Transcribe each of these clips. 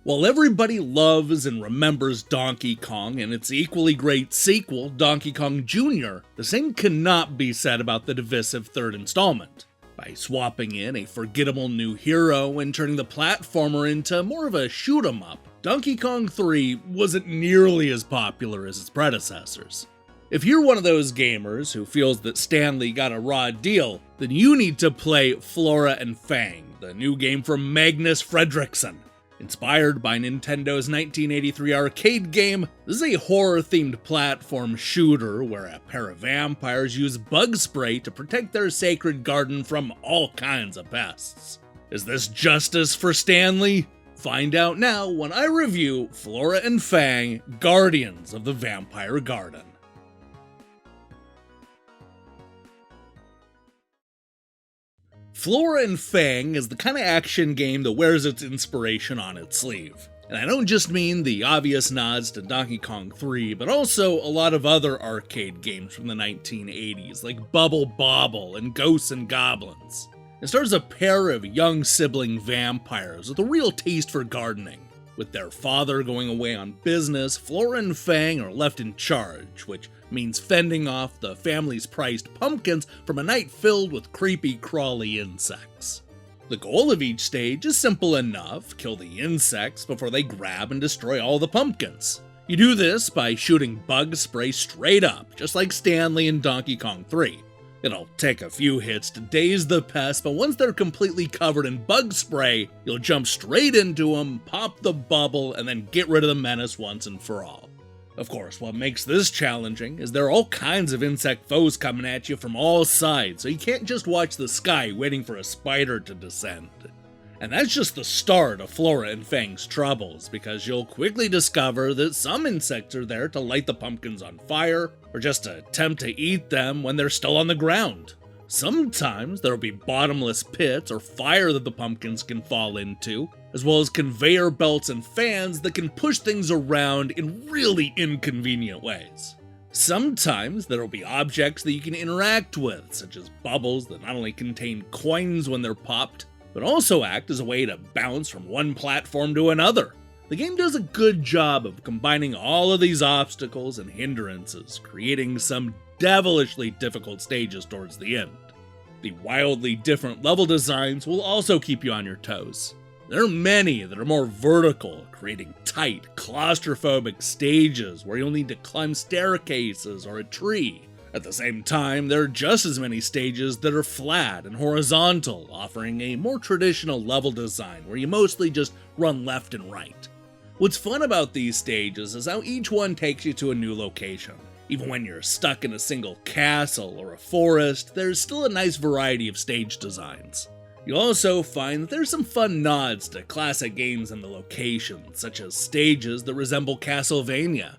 While everybody loves and remembers Donkey Kong and its equally great sequel, Donkey Kong Jr., the same cannot be said about the divisive third installment. By swapping in a forgettable new hero and turning the platformer into more of a shoot-'em-up, Donkey Kong 3 wasn't nearly as popular as its predecessors. If you're one of those gamers who feels that Stanley got a raw deal, then you need to play Flora Fang, the new game from Magnus Fredriksson. Inspired by Nintendo's 1983 arcade game, this is a horror-themed platform shooter where a pair of vampires use bug spray to protect their sacred garden from all kinds of pests. Is this justice for Stanley? Find out now when I review Flora Fang, Guardians of the Vampire Garden. Flora Fang is the kind of action game that wears its inspiration on its sleeve. And I don't just mean the obvious nods to Donkey Kong 3, but also a lot of other arcade games from the 1980s, like Bubble Bobble and Ghosts and Goblins. It stars a pair of young sibling vampires with a real taste for gardening. With their father going away on business, Flora Fang are left in charge, which means fending off the family's prized pumpkins from a night filled with creepy, crawly insects. The goal of each stage is simple enough: kill the insects before they grab and destroy all the pumpkins. You do this by shooting bug spray straight up, just like Stanley in Donkey Kong 3. It'll take a few hits to daze the pests, but once they're completely covered in bug spray, you'll jump straight into them, pop the bubble, and then get rid of the menace once and for all. Of course, what makes this challenging is there are all kinds of insect foes coming at you from all sides, so you can't just watch the sky waiting for a spider to descend. And that's just the start of Flora Fang's troubles, because you'll quickly discover that some insects are there to light the pumpkins on fire, or just to attempt to eat them when they're still on the ground. Sometimes there'll be bottomless pits or fire that the pumpkins can fall into, as well as conveyor belts and fans that can push things around in really inconvenient ways. Sometimes there'll be objects that you can interact with, such as bubbles that not only contain coins when they're popped, but also act as a way to bounce from one platform to another. The game does a good job of combining all of these obstacles and hindrances, creating some devilishly difficult stages towards the end. The wildly different level designs will also keep you on your toes. There are many that are more vertical, creating tight, claustrophobic stages where you'll need to climb staircases or a tree. At the same time, there are just as many stages that are flat and horizontal, offering a more traditional level design where you mostly just run left and right. What's fun about these stages is how each one takes you to a new location. Even when you're stuck in a single castle or a forest, there's still a nice variety of stage designs. You'll also find that there's some fun nods to classic games in the locations, such as stages that resemble Castlevania.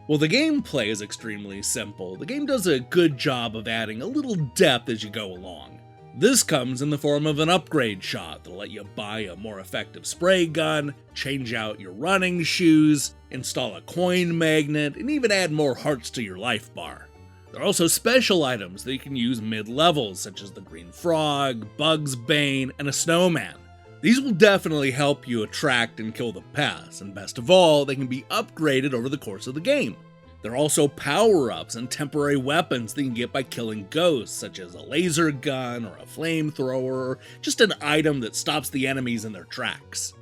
While the gameplay is extremely simple, the game does a good job of adding a little depth as you go along. This comes in the form of an upgrade shot that'll let you buy a more effective spray gun, change out your running shoes, install a coin magnet, and even add more hearts to your life bar. There are also special items that you can use mid-levels, such as the green frog, Bug's Bane, and a snowman. These will definitely help you attract and kill the pests, and best of all, they can be upgraded over the course of the game. There are also power-ups and temporary weapons that you can get by killing ghosts, such as a laser gun or a flamethrower, or just an item that stops the enemies in their tracks.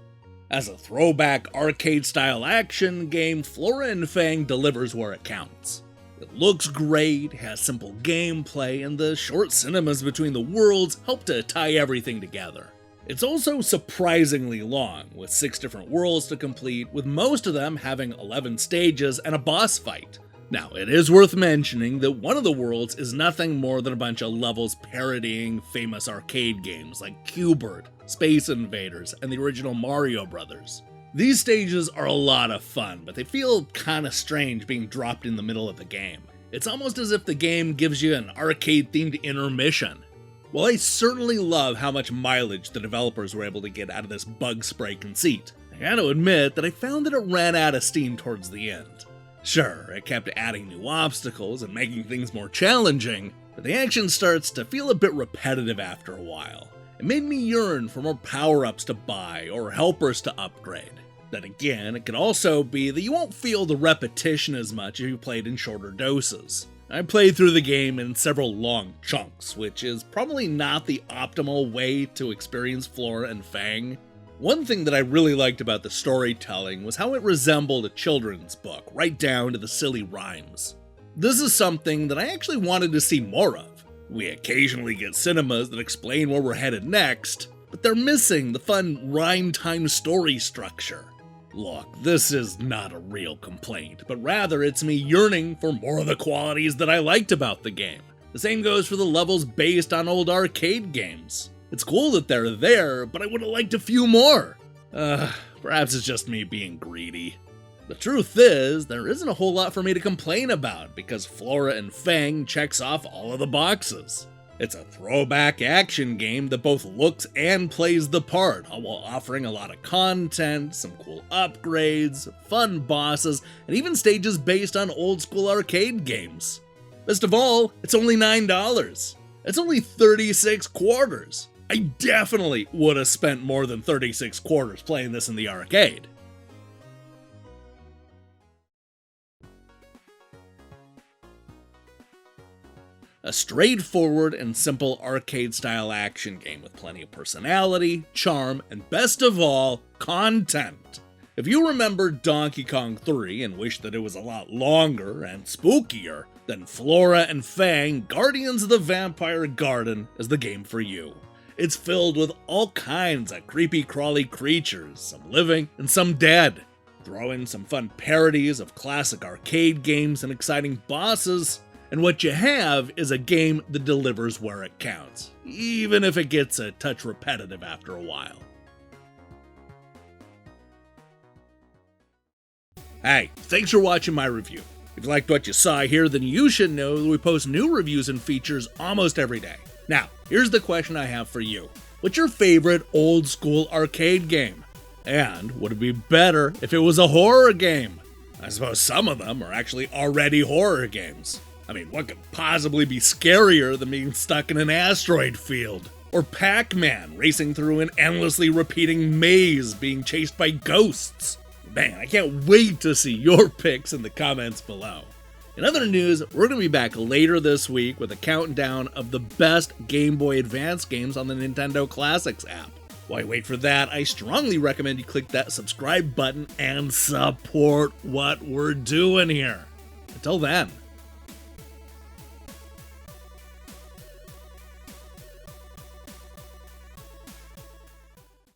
As a throwback arcade-style action game, Flora Fang delivers where it counts. It looks great, has simple gameplay, and the short cinemas between the worlds help to tie everything together. It's also surprisingly long, with 6 different worlds to complete, with most of them having 11 stages and a boss fight. Now, it is worth mentioning that one of the worlds is nothing more than a bunch of levels parodying famous arcade games like Q*bert, Space Invaders, and the original Mario Brothers. These stages are a lot of fun, but they feel kinda strange being dropped in the middle of the game. It's almost as if the game gives you an arcade-themed intermission. While I certainly love how much mileage the developers were able to get out of this bug spray conceit, I gotta admit that I found that it ran out of steam towards the end. Sure, it kept adding new obstacles and making things more challenging, but the action starts to feel a bit repetitive after a while. It made me yearn for more power-ups to buy or helpers to upgrade. Then again, it could also be that you won't feel the repetition as much if you played in shorter doses. I played through the game in several long chunks, which is probably not the optimal way to experience Flora and Fang. One thing that I really liked about the storytelling was how it resembled a children's book, right down to the silly rhymes. This is something that I actually wanted to see more of. We occasionally get cinemas that explain where we're headed next, but they're missing the fun rhyme-time story structure. Look, this is not a real complaint, but rather it's me yearning for more of the qualities that I liked about the game. The same goes for the levels based on old arcade games. It's cool that they're there, but I would have liked a few more. Perhaps it's just me being greedy. The truth is, there isn't a whole lot for me to complain about because Flora and Fang checks off all of the boxes. It's a throwback action game that both looks and plays the part, while offering a lot of content, some cool upgrades, fun bosses, and even stages based on old school arcade games. Best of all, it's only $9. It's only 36 quarters. I definitely would have spent more than 36 quarters playing this in the arcade. A straightforward and simple arcade-style action game with plenty of personality, charm, and best of all, content. If you remember Donkey Kong 3 and wish that it was a lot longer and spookier, then Flora and Fang Guardians of the Vampire Garden is the game for you. It's filled with all kinds of creepy crawly creatures, some living and some dead. Throw in some fun parodies of classic arcade games and exciting bosses, and what you have is a game that delivers where it counts, even if it gets a touch repetitive after a while. Hey, thanks for watching my review. If you liked what you saw here, then you should know that we post new reviews and features almost every day. Now, here's the question I have for you. What's your favorite old school arcade game? And would it be better if it was a horror game? I suppose some of them are actually already horror games. I mean, what could possibly be scarier than being stuck in an asteroid field? Or Pac-Man racing through an endlessly repeating maze being chased by ghosts? Man, I can't wait to see your picks in the comments below. In other news, we're going to be back later this week with a countdown of the best Game Boy Advance games on the Nintendo Classics app. While you wait for that, I strongly recommend you click that subscribe button and support what we're doing here. Until then.